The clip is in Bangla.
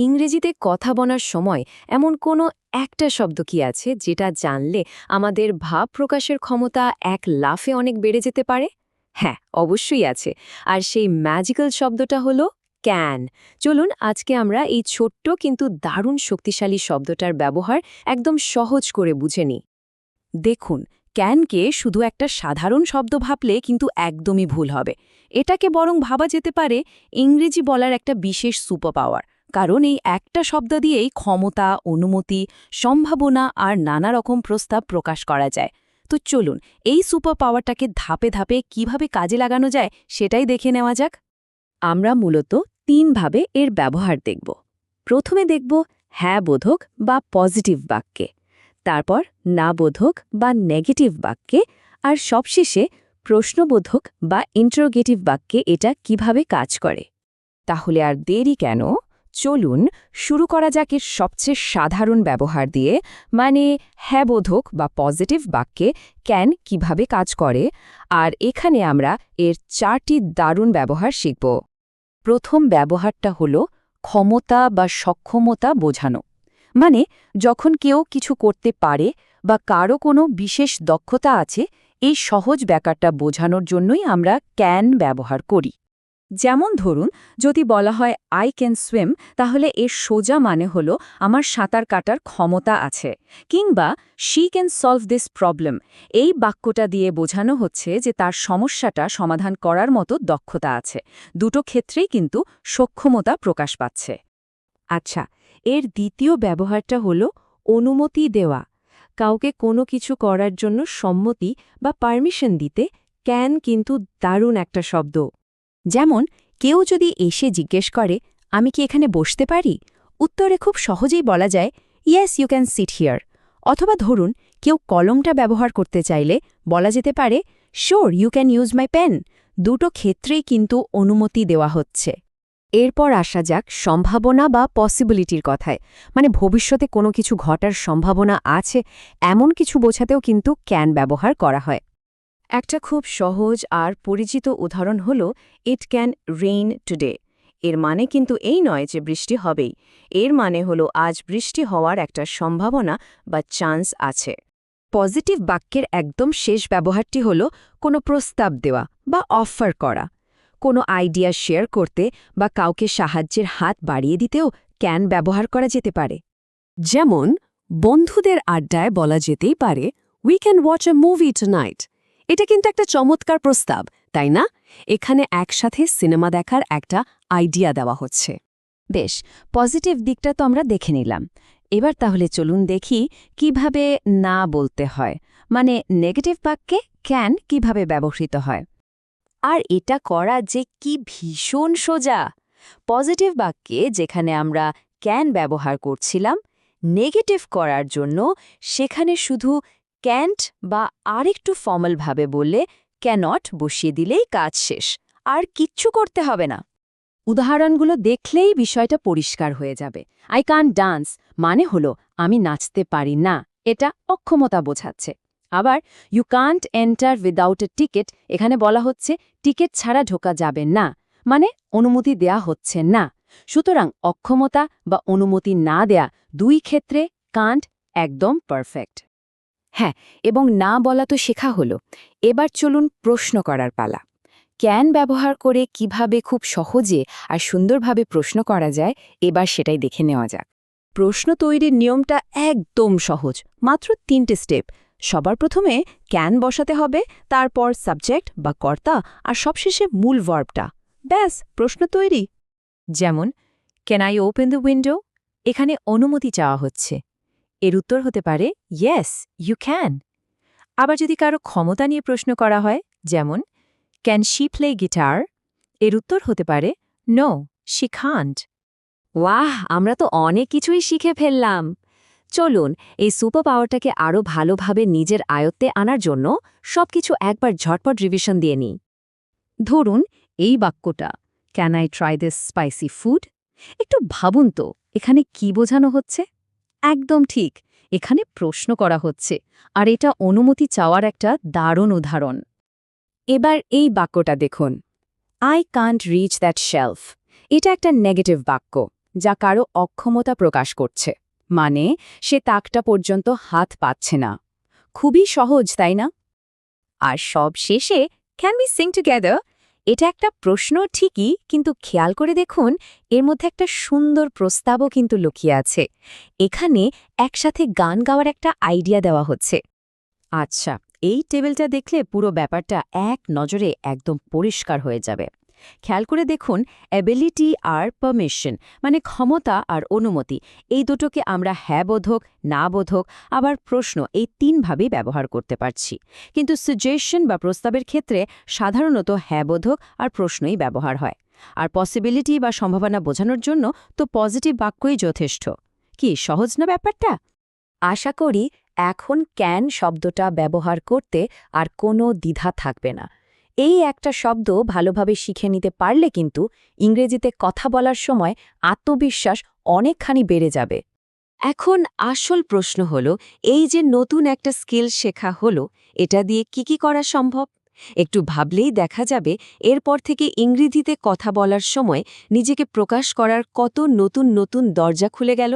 ইংরেজিতে কথা বলার সময় এমন কোনো একটা শব্দ কি আছে যেটা জানলে আমাদের ভাব প্রকাশের ক্ষমতা এক লাফে অনেক বেড়ে যেতে পারে? হ্যাঁ, অবশ্যই আছে। আর সেই ম্যাজিক্যাল শব্দটা হলো ক্যান। চলুন আজকে আমরা এই ছোট্ট কিন্তু দারুণ শক্তিশালী শব্দটার ব্যবহার একদম সহজ করে বুঝে নিই। দেখুন, ক্যানকে শুধু একটা সাধারণ শব্দ ভাবলে কিন্তু একদমই ভুল হবে। এটাকে বরং ভাবা যেতে পারে ইংরেজি বলার একটা বিশেষ সুপার পাওয়ার। কারণ এই একটা শব্দ দিয়েই ক্ষমতা, অনুমতি, সম্ভাবনা আর নানা রকম প্রস্তাব প্রকাশ করা যায়। তো চলুন এই সুপার পাওয়ারটাকে ধাপে ধাপে কিভাবে কাজে লাগানো যায় সেটাই দেখে নেওয়া যাক। আমরা মূলত তিনভাবে এর ব্যবহার দেখব। প্রথমে দেখব হ্যাঁ বোধক বা পজিটিভ বাক্যে, তারপর না বোধক বা নেগেটিভ বাক্যে, আর সবশেষে প্রশ্নবোধক বা ইন্টারোগেটিভ বাক্যে এটা কিভাবে কাজ করে। তাহলে আর দেরি কেন, চলুন শুরু করা যাক এর সবচেয়ে সাধারণ ব্যবহার দিয়ে, মানে হ্যাঁ বোধক বা পজিটিভ বাক্যে ক্যান কিভাবে কাজ করে। আর এখানে আমরা এর 4টি দারুণ ব্যবহার শিখব। প্রথম ব্যবহারটা হলো ক্ষমতা বা সক্ষমতা বোঝানো। মানে যখন কেউ কিছু করতে পারে বা কারো কোনো বিশেষ দক্ষতা আছে, এই সহজ ব্যাপারটা বোঝানোর জন্যই আমরা ক্যান ব্যবহার করি। যেমন ধরুন, যদি বলা হয় আই ক্যান সুইম, তাহলে এর সোজা মানে হলো আমার সাঁতার কাটার ক্ষমতা আছে। কিংবা she can solve this problem, এই বাক্যটা দিয়ে বোঝানো হচ্ছে যে তার সমস্যাটা সমাধান করার মতো দক্ষতা আছে। দুটো ক্ষেত্রেই কিন্তু সক্ষমতা প্রকাশ পাচ্ছে। আচ্ছা, এর দ্বিতীয় ব্যবহারটা হলো অনুমতি দেওয়া। কাউকে কোনো কিছু করার জন্য সম্মতি বা পারমিশন দিতে ক্যান কিন্তু দারুণ একটা শব্দ। যেমন কেউ যদি এসে জিজ্ঞেস করে আমি কি এখানে বসতে পারি, উত্তরে খুব সহজেই বলা যায় yes you can sit here. অথবা ধরুন কেউ কলমটা ব্যবহার করতে চাইলে বলা যেতে পারে sure you can use my pen. দুটো ক্ষেত্রেই কিন্তু অনুমতি দেওয়া হচ্ছে। এরপর আসা যাক সম্ভাবনা বা পসিবিলিটির কথায়, মানে ভবিষ্যতে কোনো কিছু ঘটার সম্ভাবনা আছে এমন কিছু বোঝাতেও কিন্তু ক্যান ব্যবহার করা হয়। একটা খুব সহজ আর পরিচিত উদাহরণ হল ইট ক্যান রেইন টুডে। এর মানে কিন্তু এই নয় যে বৃষ্টি হবেই, এর মানে হলো আজ বৃষ্টি হওয়ার একটা সম্ভাবনা বা চান্স আছে। পজিটিভ বাক্যের একদম শেষ ব্যবহারটি হল কোনো প্রস্তাব দেওয়া বা অফার করা। কোনো আইডিয়া শেয়ার করতে বা কাউকে সাহায্যের হাত বাড়িয়ে দিতেও ক্যান ব্যবহার করা যেতে পারে। যেমন বন্ধুদের আড্ডায় বলা যেতেই পারে we can watch a movie tonight. এটা কিন্তু একটা চমৎকার প্রস্তাব, তাই না? এখানে একসাথে সিনেমা দেখার একটা আইডিয়া দেওয়া হচ্ছে। বেশ, পজিটিভ দিকটা তো আমরা দেখে নিলাম। এবার তাহলে চলুন দেখি কিভাবে না বলতে হয়, মানে নেগেটিভ বাক্যে ক্যান কিভাবে ব্যবহৃত হয়। আর এটা করা যে কি ভীষণ সোজা। পজিটিভ বাক্যে যেখানে আমরা ক্যান ব্যবহার করছিলাম, নেগেটিভ করার জন্য সেখানে শুধু ক্যান্ট বা আরেকটু ফর্মালভাবে বললে ক্যানট বসিয়ে দিলেই কাজ শেষ, আর কিচ্ছু করতে হবে না। উদাহরণগুলো দেখলেই বিষয়টা পরিষ্কার হয়ে যাবে। আই কান্ট ডান্স মানে হলো আমি নাচতে পারি না, এটা অক্ষমতা বোঝাচ্ছে। আবার you can't enter without a ticket, এখানে বলা হচ্ছে টিকিট ছাড়া ঢোকা যাবে না, মানে অনুমতি দেয়া হচ্ছে না। সুতরাং অক্ষমতা বা অনুমতি না দেয়া দুই ক্ষেত্রে কান্ট একদম পারফেক্ট। হ্যাঁ, এবং না বলা তো শেখা হলো। এবার চলুন প্রশ্ন করার পালা। ক্যান ব্যবহার করে কিভাবে খুব সহজে আর সুন্দরভাবে প্রশ্ন করা যায়, এবার সেটাই দেখে নেওয়া যাক। প্রশ্ন তৈরির নিয়মটা একদম সহজ, মাত্র 3টে স্টেপ। সবার প্রথমে ক্যান বসাতে হবে, তারপর সাবজেক্ট বা কর্তা, আর সবশেষে মূল ভার্বটা। ব্যাস, প্রশ্ন তৈরি। যেমন can I open the window, এখানে অনুমতি চাওয়া হচ্ছে। এর উত্তর হতে পারে ইয়েস ইউ ক্যান। আবার যদি কারো ক্ষমতা নিয়ে প্রশ্ন করা হয়, যেমন ক্যান শি প্লে গিটার, এর উত্তর হতে পারে নো শি কান্ট। ওয়াহ, আমরা তো অনেক কিছুই শিখে ফেললাম। চলুন এই সুপার পাওয়ারটাকে আরও ভালোভাবে নিজের আয়ত্তে আনার জন্য সবকিছু একবার ঝটপট রিভিশন দিয়ে নিই। ধরুন এই বাক্যটা, can I try this spicy food. একটু ভাবুন তো এখানে কি বোঝানো হচ্ছে। একদম ঠিক, এখানে প্রশ্ন করা হচ্ছে, আর এটা অনুমতি চাওয়ার একটা দারুণ উদাহরণ। এবার এই বাক্যটা দেখুন, I can't reach that shelf. এটা একটা নেগেটিভ বাক্য। যা কারো অক্ষমতা প্রকাশ করছে, মানে সে তাকটা পর্যন্ত হাত পাচ্ছে না। খুবই সহজ, তাই না? আর সব শেষে ক্যান উই সিং টুগেদার, এটা একটা প্রশ্ন ঠিকই, কিন্তু খেয়াল করে দেখুন এর মধ্যে একটা সুন্দর প্রস্তাবও কিন্তু লুকিয়ে আছে। এখানে একসাথে গান গাওয়ার একটা আইডিয়া দেওয়া হচ্ছে। আচ্ছা, এই টেবিলটা দেখলে পুরো ব্যাপারটা এক নজরে একদম পরিষ্কার হয়ে যাবে। খেয়াল করে দেখুন, অ্যাবিলিটি আর পারমিশন, মানে ক্ষমতা আর অনুমতি, এই দুটোকে আমরা হ্যাঁ বোধক, না বোধক, আবার প্রশ্ন, এই তিনভাবেই ব্যবহার করতে পারছি। কিন্তু সাজেশন বা প্রস্তাবের ক্ষেত্রে সাধারণত হ্যাঁ বোধক আর প্রশ্নই ব্যবহার হয়। আর পসিবিলিটি বা সম্ভাবনা বোঝানোর জন্য তো পজিটিভ বাক্যই যথেষ্ট। কি সহজ না ব্যাপারটা? আশা করি এখন ক্যান শব্দটা ব্যবহার করতে আর কোনো দ্বিধা থাকবে না। এই একটা শব্দ ভালোভাবে শিখে নিতে পারলে কিন্তু ইংরেজিতে কথা বলার সময় আত্মবিশ্বাস অনেকখানি বেড়ে যাবে। এখন আসল প্রশ্ন হলো, এই যে নতুন একটা স্কিল শেখা হলো, এটা দিয়ে কি করা সম্ভব? একটু ভাবলেই দেখা যাবে এরপর থেকে ইংরেজিতে কথা বলার সময় নিজেকে প্রকাশ করার কত নতুন নতুন দরজা খুলে গেল।